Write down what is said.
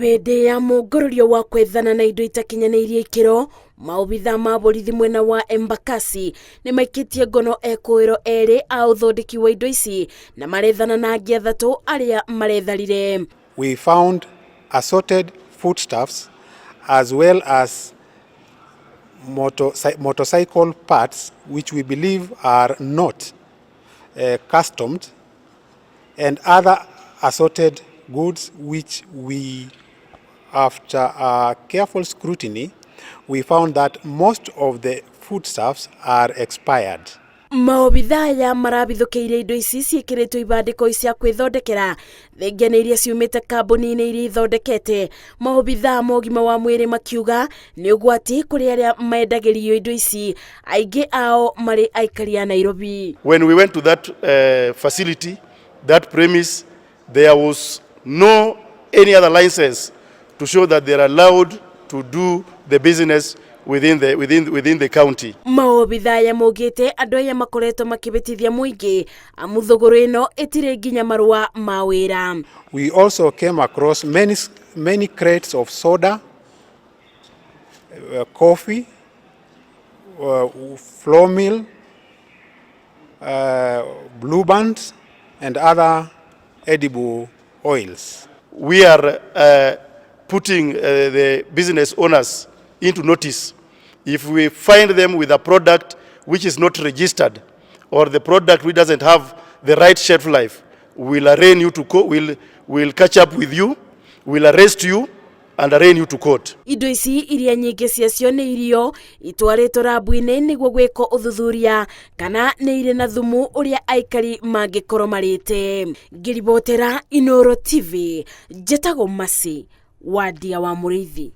Hĩndĩ ya mũngũrũrio wa kwethana na indo itakinyanĩirie ikĩro, maobitha ma borithi mwena wa Embakasi nĩ maikĩtie ngono Ekũĩrwo erĩ a ũthondeki wa indo ici na marethana na angĩ atatũ arĩa maretharire. We found assorted foodstuffs as well as motorcycle parts which we believe are not customed, and other assorted goods which we, after careful scrutiny, we found that most of the foodstuffs are expired. Maobitha aya marabithũkĩire indo ici ciĩkĩrĩtwo ibandĩko cia kwĩthondekera thengia nĩ iria ciumĩte kambuni-inĩ iria ithondekete. Maobitha ma ũgima wa mwĩrĩ makiuga nĩ ũgwati kũrĩ arĩa mendagĩrio indo ici, aingĩ ao marĩ aikari a Nairobi. When we went to that facility, that premise, there was no any other license to show that they are allowed to do the business within the county. Maobitha aya maugĩte andũ aya makoretwo makĩbĩtithia mũingĩ amu thũgũrũ ĩno ĩtirĩ nginya marũa ma wĩra. We also came across many crates of soda, coffee, flour mill, blue bands, and other edible oils. We are putting the business owners into notice. If we find them with a product which is not registered or the product which doesn't have the right shelf life, we'll arraign you to court. We'll catch up with you, we'll arrest you and arraign you to court. Indo ici iria nyingĩ ciacio nĩ irio itwarĩtwo rabu-inĩ nĩguo gwĩkwo ũthuthuria kana nĩ irĩ na thumu ũrĩa aikari mangĩkorwo marĩte. Ngĩribotera Inooro TV, njĩtagwo Masi wa Ndia wa Mũrĩithi.